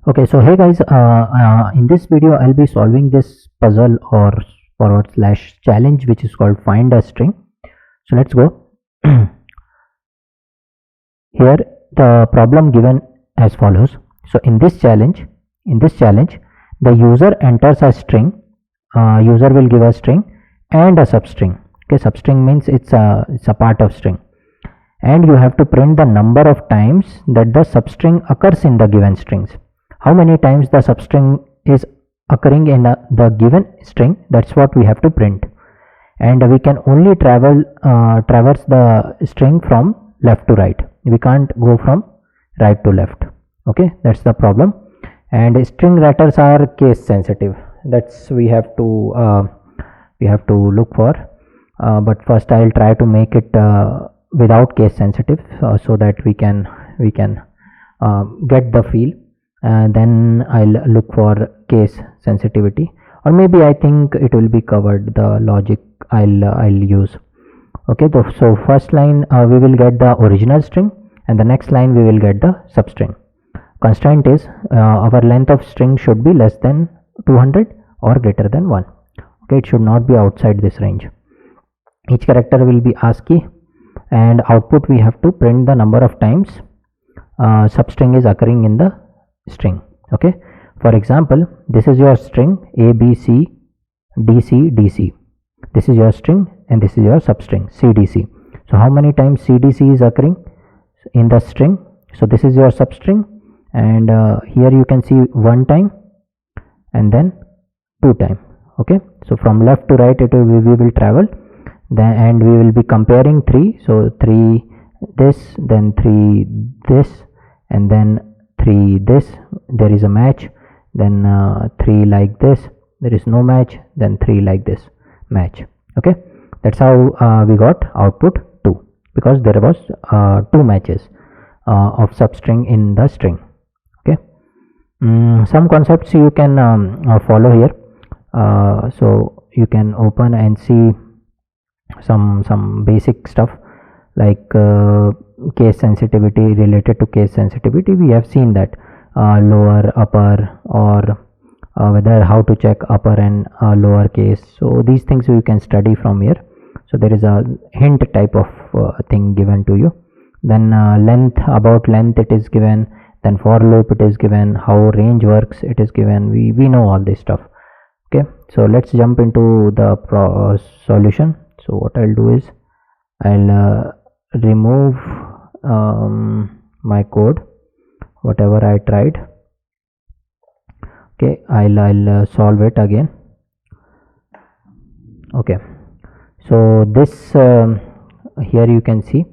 Okay, so hey guys, in this video I'll be solving this puzzle or forward slash challenge which is called find a string. So let's go. Here the problem given as follows. So in this challenge, the user enters a string. User will give a string and a substring. Okay, substring means it's a part of string, and you have to print the number of times that the substring occurs in the given strings. How many times the substring is occurring in the given string, that's what we have to print. And we can only traverse the string from left to right. We can't go from right to left. Okay, that's the problem. And string writers are case sensitive. That's we have to look for. But first I'll try to make it without case sensitive, so that we can get the feel. Then I'll look for case sensitivity, or maybe I think it will be covered, the logic I'll use. Okay, so first line we will get the original string, and the next line we will get the substring. Constraint is our length of string should be less than 200 or greater than 1. Okay, it should not be outside this range. Each character will be ASCII, and output we have to print the number of times substring is occurring in the string. Okay, for example, this is your string ABC DC DC. This is your string and this is your substring CDC. So how many times CDC is occurring in the string? So this is your substring, and here you can see 1 time and then 2 time. Okay, so from left to right we will travel, then and we will be comparing 3. So 3 this, then 3 this, and then 3 this, there is a match, then 3 like this, there is no match, then 3 like this, match. Okay, that's how we got output 2, because there was 2 matches of substring in the string. Okay, some concepts you can follow here. So you can open and see some basic stuff like case sensitivity. Related to case sensitivity, we have seen that lower, upper, or whether how to check upper and lower case. So these things you can study from here. So there is a hint type of thing given to you. Then length, about length it is given, then for loop it is given, how range works it is given. We know all this stuff. Okay, so let's jump into the solution. So what I'll do is I'll remove my code, whatever I tried. Okay, I'll solve it again. Okay, so this here you can see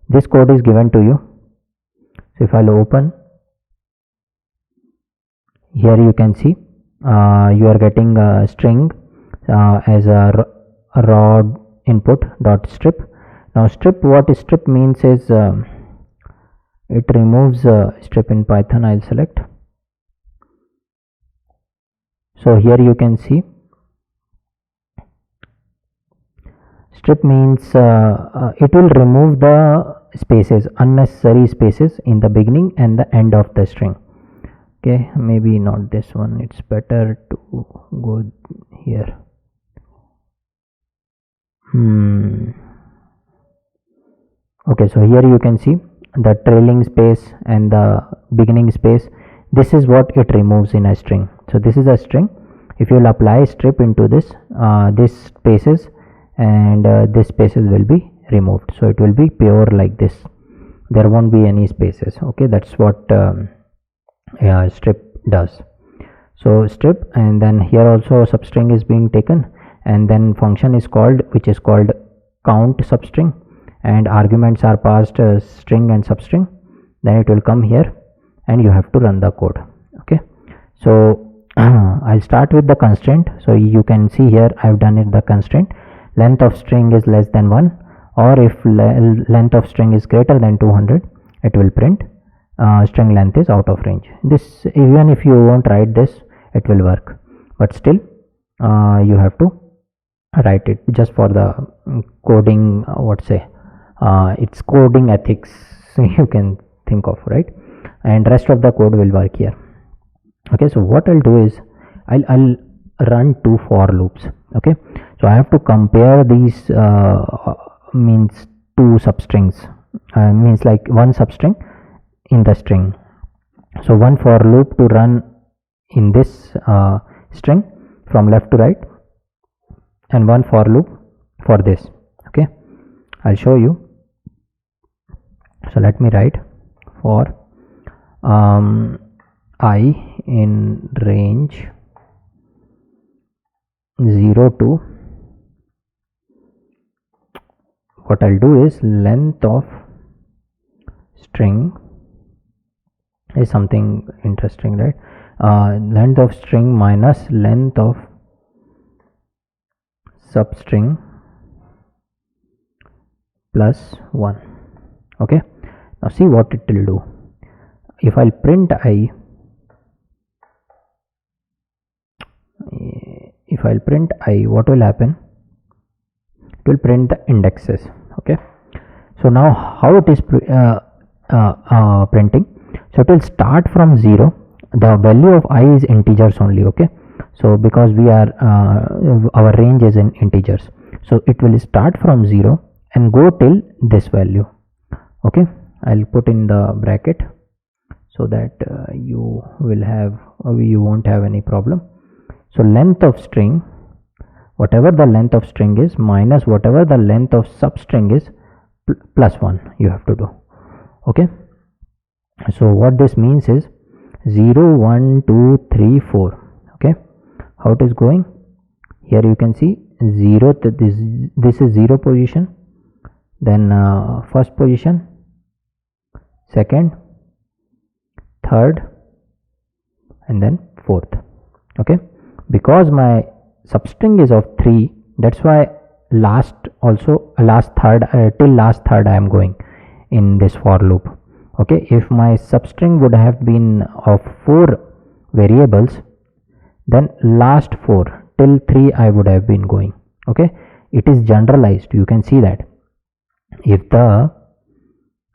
this code is given to you. So if I'll open, here you can see you are getting a string as a raw input dot strip. Now strip, what strip means is it removes strip in Python. I'll select. So here you can see strip means it will remove the spaces, unnecessary spaces in the beginning and the end of the string. Okay, maybe not this one, it's better to go here. Okay, so here you can see the trailing space and the beginning space. This is what it removes in a string. So this is a string. If you will apply strip into this, this spaces and this spaces will be removed. So it will be pure like this. There won't be any spaces. Okay, that's what strip does. So strip, and then here also substring is being taken, and then function is called, which is called count substring, and arguments are passed string and substring. Then it will come here and you have to run the code. Okay, so I'll start with the constraint. So you can see here I've done it, the constraint length of string is less than 1, or if length of string is greater than 200, it will print string length is out of range. This, even if you won't write this, it will work, but still you have to write it just for the coding, it's coding ethics you can think of, right? And rest of the code will work here. Okay, so what I'll do is I'll run two for loops. Okay, so I have to compare these means two substrings, means like one substring in the string. So one for loop to run in this string from left to right, and one for loop for this. Okay, I'll show you. So let me write for I in range 0 to, what I'll do is length of string is something interesting, right? Length of string minus length of substring plus 1. Okay, now see what it will do. If I'll print I, what will happen? It will print the indexes. Okay, so now how it is printing? So it will start from 0. The value of I is integers only. Okay, so because we are our range is in integers, so it will start from 0 and go till this value. Okay, I'll put in the bracket so that you won't have any problem. So length of string, whatever the length of string is minus whatever the length of substring is, plus 1 you have to do. Okay, so what this means is 0 1 2 3 4. Okay, how it is going? Here you can see 0, this is 0 position, then first position, second, third, and then fourth. Okay, because my substring is of 3, that's why last third till last third I am going in this for loop. Okay, if my substring would have been of 4 variables, then last 4 till 3 I would have been going. Okay, it is generalized, you can see that. If the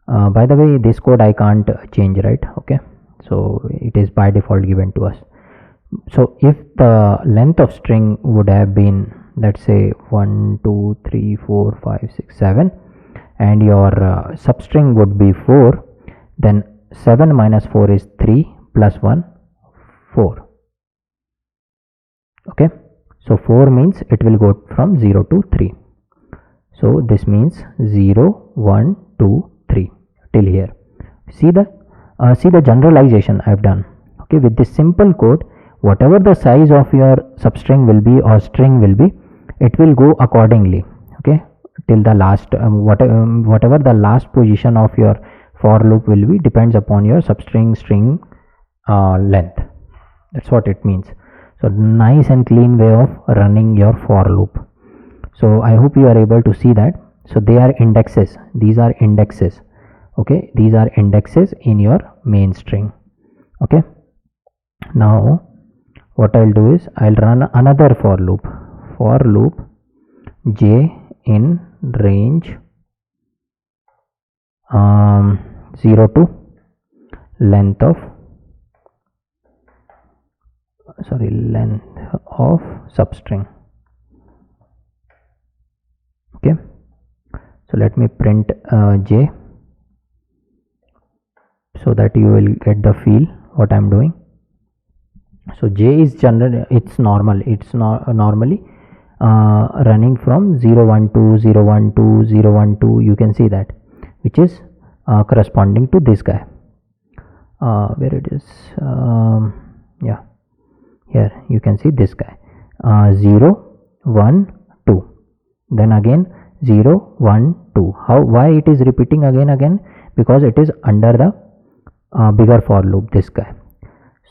by the way, this code I can't change, right? Okay, so it is by default given to us. So if the length of string would have been, let's say 1 2 3 4 5 6 7, and your substring would be 4, then 7 minus 4 is 3 plus 1 4. Okay, so 4 means it will go from 0 to 3. So this means 0 1 2 3 till here. See the generalization I've done. Okay, with this simple code, whatever the size of your substring will be or string will be, it will go accordingly. Okay, till the last whatever the last position of your for loop will be, depends upon your substring string length. That's what it means. So nice and clean way of running your for loop. So I hope you are able to see that. So they are indexes, these are indexes. Okay, these are indexes in your main string. Okay, now what I'll do is I'll run another for loop j in range 0 to length of substring. Okay, so let me print j so that you will get the feel what I'm doing. So j is general, it's normally running from 0 1 2 0 1 2 0 1 2, you can see that, which is corresponding to this guy. Where it is, yeah, here you can see this guy, 0 1 2, then again 0 1 2. Why it is repeating again? Because it is under the bigger for loop, this guy.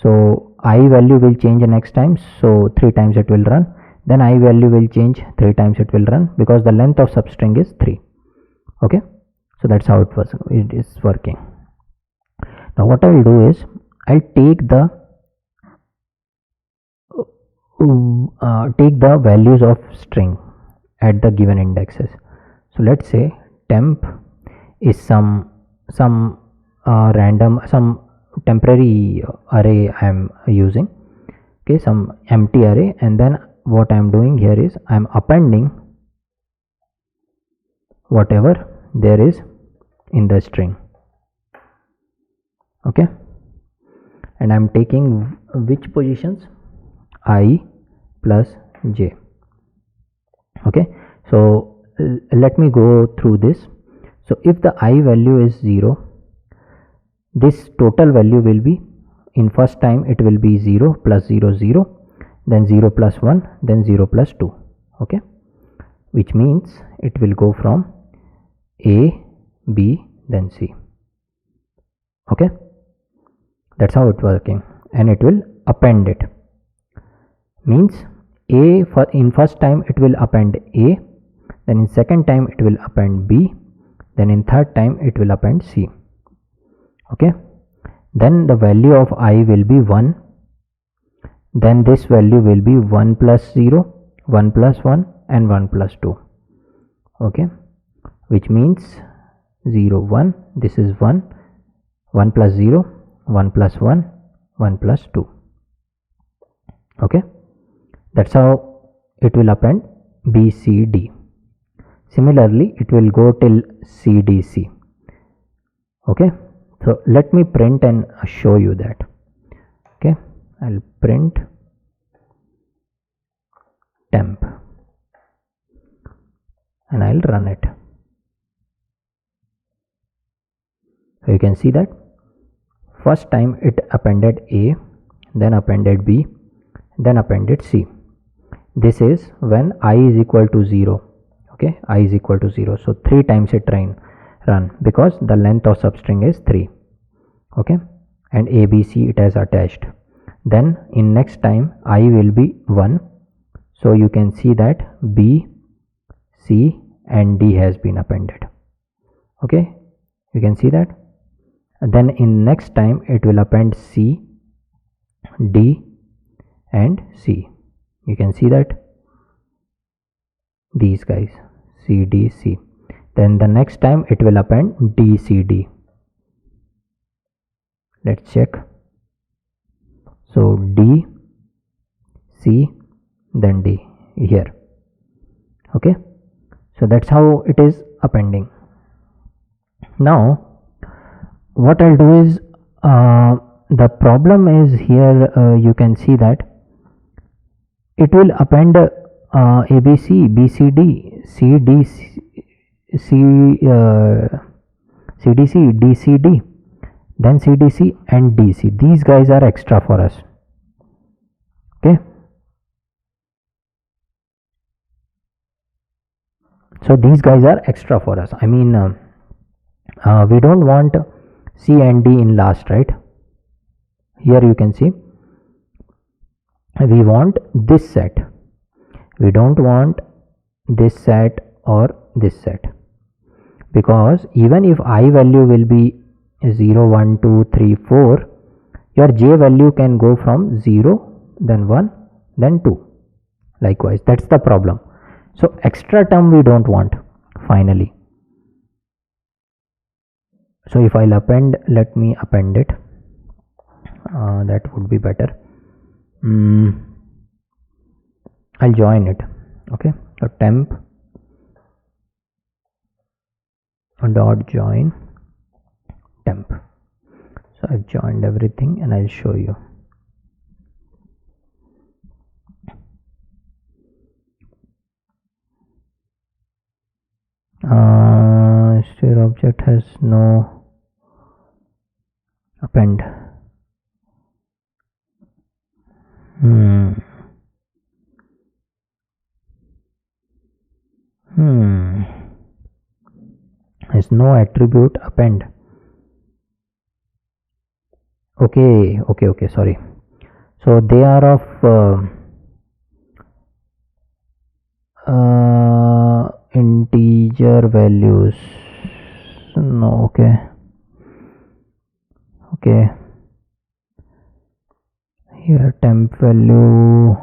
So I value will change next time, so 3 times it will run, then I value will change 3 times it will run, because the length of substring is 3. Okay, so that's how it is working. Now what I will do is I'll take the values of string at the given indexes. So let's say temp is some random, some temporary array I am using, okay, some empty array, and then what I am doing here is I am appending whatever there is in the string, okay, and I am taking which positions, I plus j, okay. So let me go through this. So if the I value is 0, this total value will be, in first time it will be 0 plus 0 0, then 0 plus 1, then 0 plus 2, okay, which means it will go from A, B, then C, okay. That's how it's working, and it will append it, means A, for in first time it will append A, then in second time it will append B, then in third time it will append C, okay. Then the value of I will be 1, then this value will be 1 plus 0, 1 plus 1, and 1 plus 2, okay, which means 0 1, this is 1, 1 plus 0, 1 plus 1, 1 plus 2, okay. That's how it will append B, C, D. Similarly it will go till C, D, C, okay. So let me print and show you that, okay. I'll print temp and I'll run it. So you can see that first time it appended A, then appended B, then appended C. This is when I is equal to 0, okay, I is equal to 0. So 3 times it run because the length of substring is 3, okay, and A, B, C it has attached. Then in next time I will be 1, so you can see that B, C and D has been appended, okay, you can see that. Then in next time it will append C, D and C, you can see that these guys C, D, C. Then the next time it will append D, C, D. Let's check. So D, C, then D here, okay. So that's how it is appending. Now what I'll do is, the problem is here, you can see that it will append A, B, C, B, C, D, C, D, C, C, D, C, D, C, D, then C, D, C and D, C. These guys are extra for us, okay. So these guys are extra for us. I mean, we don't want C and D in last, right? Here you can see we want this set, we don't want this set or this set, because even if I value will be 0 1 2 3 4, your J value can go from 0 then 1 then 2 likewise. That's the problem. So extra term we don't want finally. So if I'll append, let me append it, that would be better. I'll join it, okay. So temp dot join temp. So I've joined everything and I'll show you. State object has no append. Has no attribute append. Okay, sorry. So they are of integer values. No, okay. Here temp value,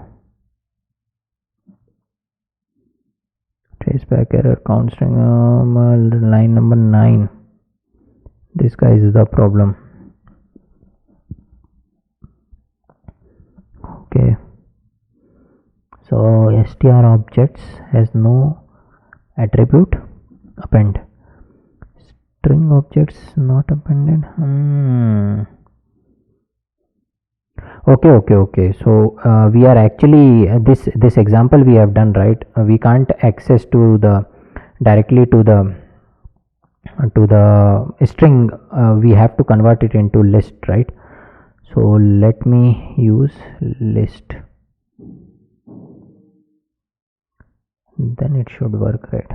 traceback error, count string, line number 9. This guy is the problem. str objects has no attribute append. String objects not appended. Okay, so we are actually this example we have done, right? We can't access to the directly to the string. We have to convert it into list, right? So let me use list, then it should work, right?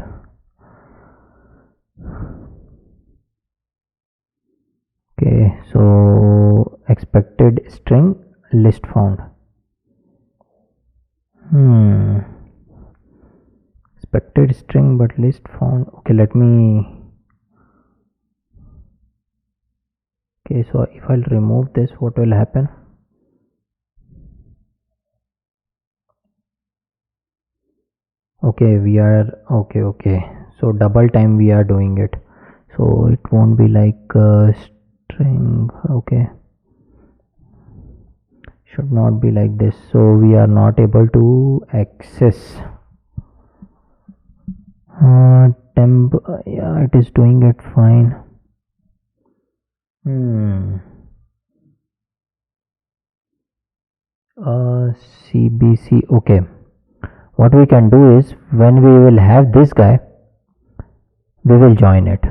Okay, so expected string list found. Expected string but list found. Okay, let me. Okay, so if I'll remove this, what will happen? Okay, we are okay, so double time we are doing it, so it won't be like string. Okay, should not be like this, so we are not able to access temp. Yeah, it is doing it fine. CBC. Okay, what we can do is, when we will have this guy, we will join it.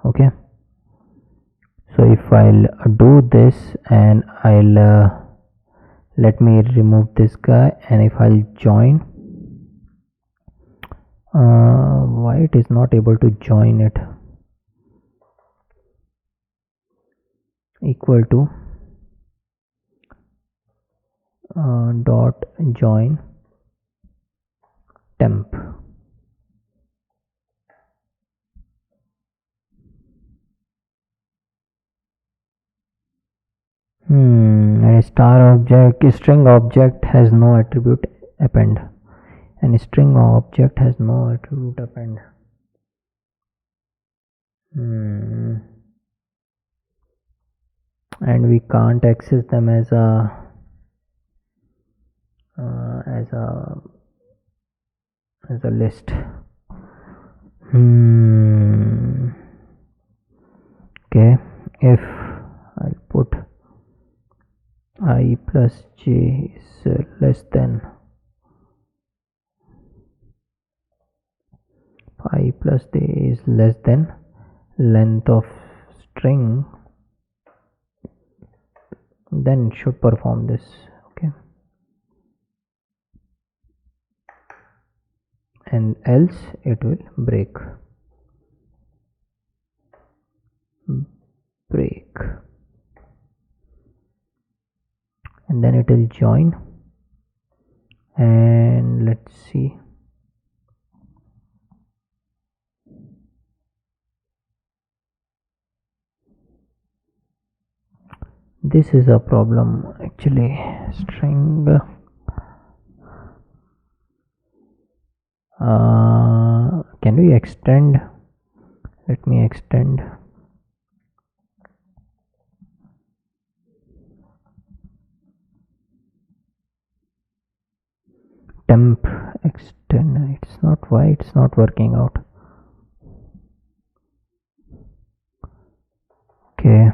Okay, so if I'll do this and I'll let me remove this guy, and if I'll join, why it is not able to join it? Equal to dot join temp. And a string object has no attribute append, and string object has no attribute append. And we can't access them as a list. Okay, if I'll put I plus j is less than I plus j is less than length of string, then it should perform this. Okay, and else it will break. And then it will join, and let's see. This is a problem actually. String can we extend? Let me extend. Temp extend. It's not, why it's not working out. Okay,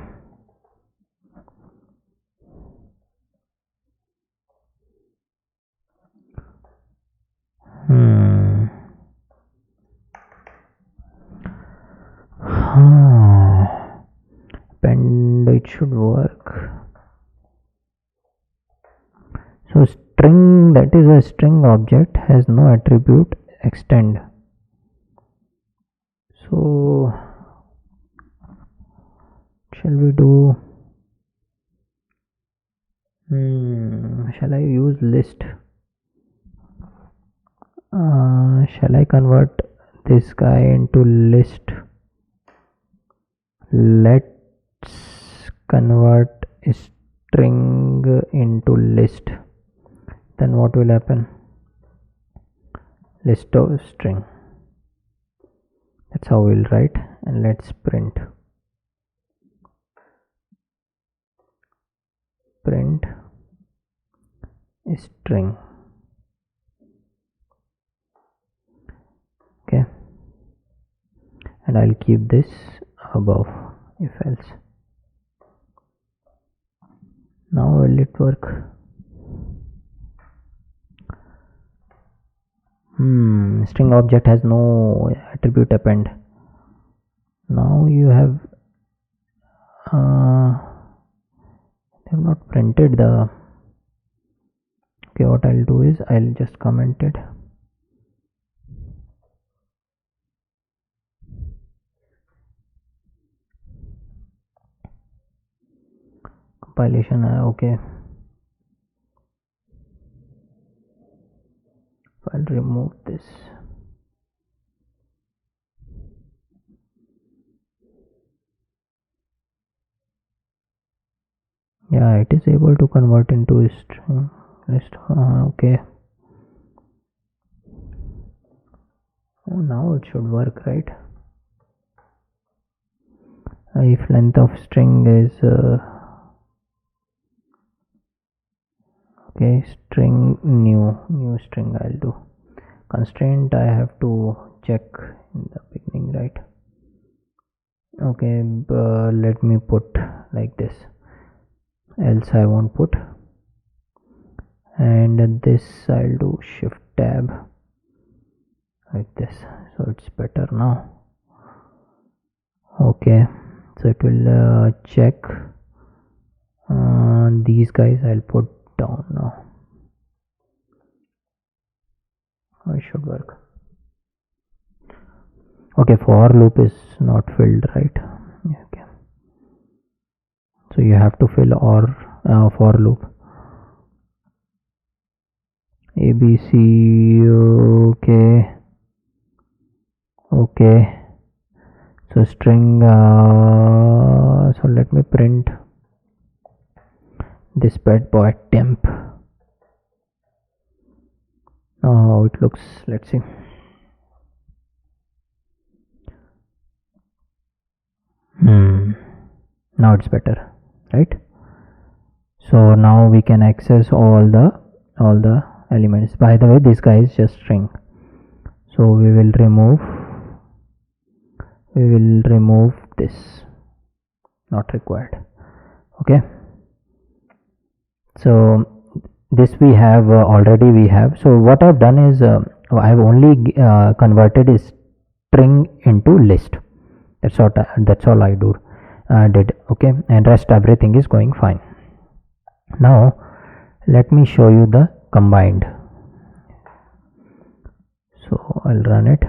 append, it should work. So string, that is a string object, has no attribute extend. So shall we do, shall I use list? Shall I convert this guy into list? Let's convert string into list. Then what will happen? List of string. That's how we'll write, and let's print string. and I'll keep this above if else. Now will it work? String object has no attribute append. Now you have they have not printed the. Okay, what I'll do is I'll just comment it. Compilation, okay. I'll remove this. Yeah, it is able to convert into a string list. Okay. Oh, now it should work, right? If length of string is okay, string new string, I'll do constraint. I have to check in the beginning, right? Okay, let me put like this, else I won't put, and this I'll do shift tab like this, so it's better now. Okay, so it will check these guys. I'll put down now. It should work. Okay, for loop is not filled, right? Okay, so you have to fill or for loop. ABC. Okay, so string, so let me print this bad boy temp. Now how it looks, let's see. Now it's better, right? So now we can access all the elements. By the way, this guy is just string, so we will remove this, not required. Okay, so this we have already we have. So what I've done is I have only converted a string into list. That's all I did. Okay, and rest everything is going fine. Now let me show you the combined. So I'll run it.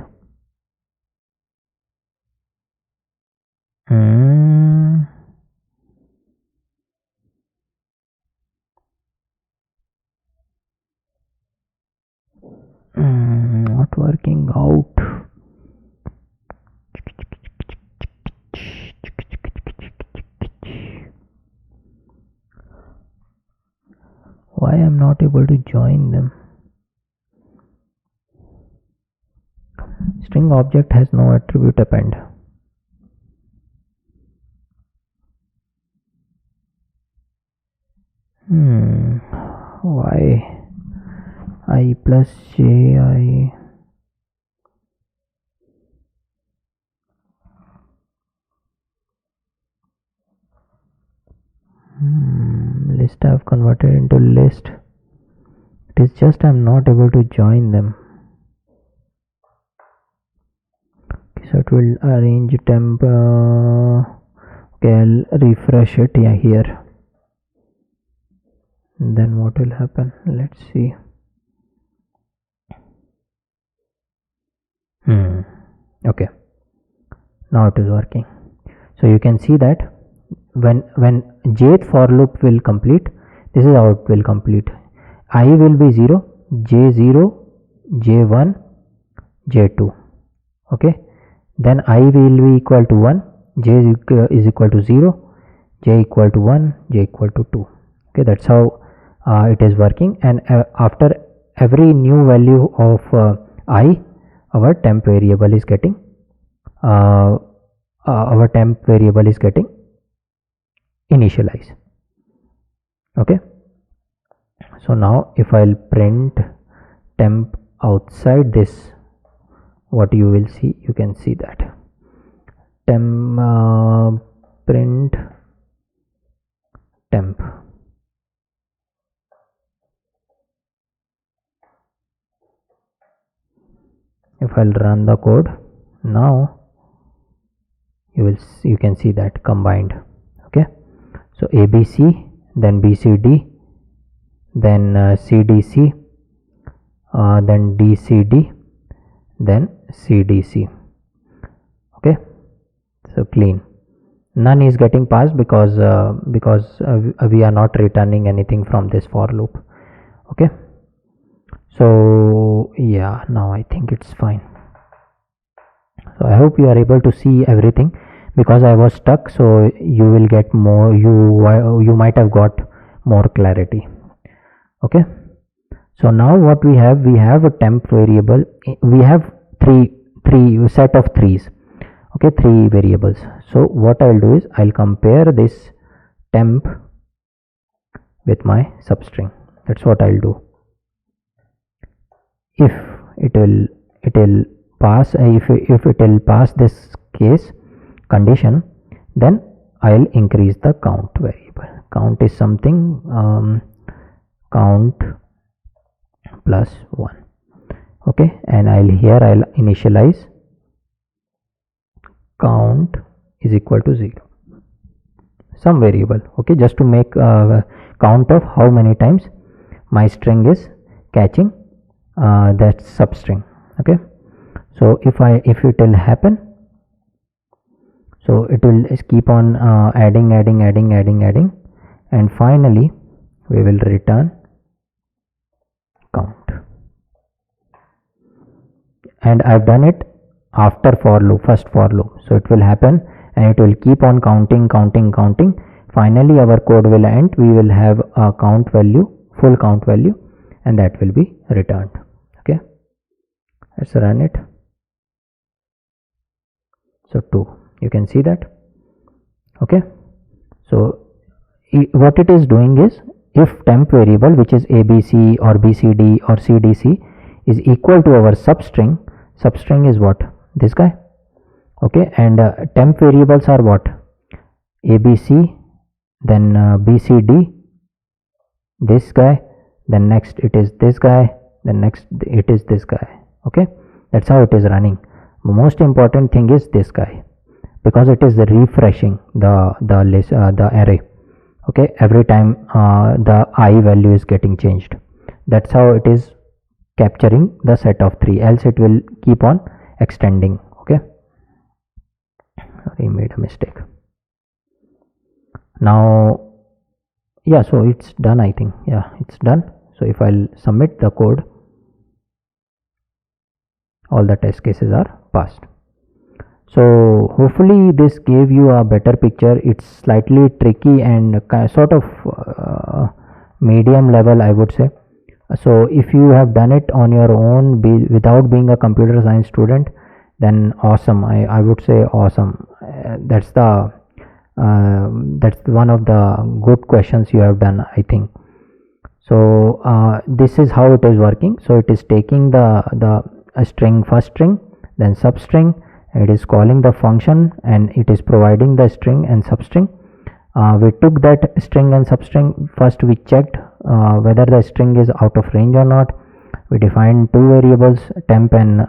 Not working out. Why I'm not able to join them? String object has no attribute append. Why? I plus j I. List I've converted into list. It is just I'm not able to join them. Okay, so it will arrange temp. Okay, I'll refresh it. Yeah, here. And then what will happen? Let's see. Okay, now it is working. So you can see that when jth for loop will complete, this is how it will complete. I will be 0, j0, j1, j2. Okay, then I will be equal to 1, j is equal to 0, j equal to 1, j equal to 2. Okay, that's how it is working. And after every new value of I, our temp variable is getting initialized. Okay, so now if I'll print temp outside this, what you will see, you can see that print temp. If I'll run the code now, you can see that combined. Okay, so ABC, then BCD, then CDC, then DCD, then CDC. Okay, so clean. None is getting passed because we are not returning anything from this for loop. Okay, so yeah, now I think it's fine. So I hope you are able to see everything, because I was stuck, so you will get more, you might have got more clarity. Okay, so now what we have a temp variable. We have three set of threes. Okay, three variables. So what I'll do is I'll compare this temp with my substring. That's what I'll do. If it will pass, if it will pass this case condition, then I'll increase the count variable. Count is something count plus 1. Okay, and I'll initialize count is equal to 0, some variable. Okay, just to make a count of how many times my string is catching that substring. Okay, so if it will happen, so it will keep on adding, and finally we will return count. And I've done it after for loop, first for loop. So it will happen and it will keep on counting. Finally our code will end. We will have a count value, full count value, and that will be returned. Okay, let's run it. So 2, you can see that. Okay, so what it is doing is, if temp variable, which is ABC or BCD or CDC, is equal to our substring is what? This guy. Okay, and temp variables are what? ABC, then BCD, this guy, then next it is this guy, then next it is this guy. Okay, that's how it is running. The most important thing is this guy, because it is refreshing the array. Okay, every time the I value is getting changed. That's how it is capturing the set of 3, else it will keep on extending. Okay, sorry, made a mistake. Now yeah, so it's done, I think. Yeah, it's done. So if I'll submit the code, all the test cases are passed. So hopefully this gave you a better picture. It's slightly tricky and sort of medium level, I would say. So if you have done it on your own without being a computer science student, then awesome. I would say awesome. That's one of the good questions you have done, I think. So this is how it is working. So it is taking the string, first string, then substring. It is calling the function and it is providing the string and substring. We took that string and substring. First we checked whether the string is out of range or not. We defined two variables, temp and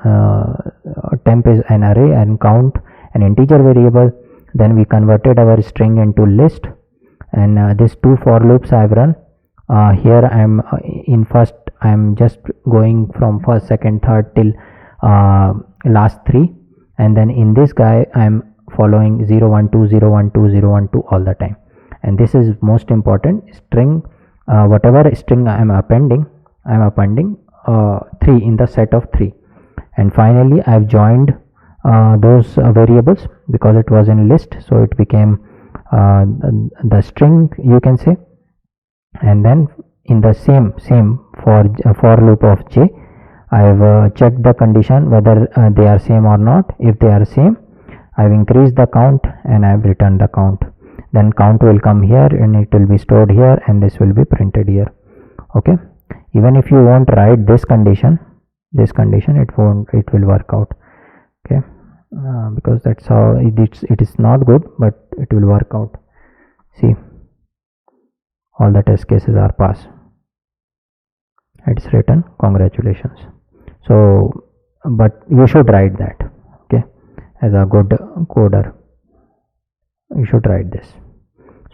temp is an array and count an integer variable. Then we converted our string into list, and these two for loops I have run. Here I am in first, I am just going from first, second, third till last 3, and then in this guy I am following 0 1 2 0 1 2 0 1 2 all the time. And this is most important string, whatever string I am appending 3 in the set of 3. And finally I have joined those variables because it was in list, so it became the string, you can say. And then in the same for loop of j, I have checked the condition whether they are same or not. If they are same, I have increased the count and I have returned the count. Then count will come here and it will be stored here, and this will be printed here. Okay, even if you won't write this condition, it will work out. Okay, because that's how it is not good, but it will work out. See, all the test cases are passed. It's written congratulations. So but you should write that, okay, as a good coder you should write this.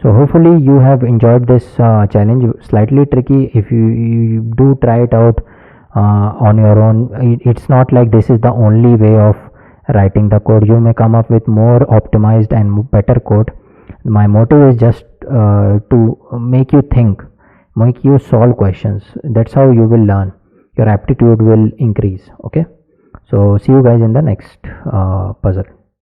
So hopefully you have enjoyed this challenge. Slightly tricky. If you do try it out on your own, it's not like this is the only way of writing the code. You may come up with more optimized and better code. My motive is just to make you think, make you solve questions. That's how you will learn, your aptitude will increase. Okay, so see you guys in the next puzzle.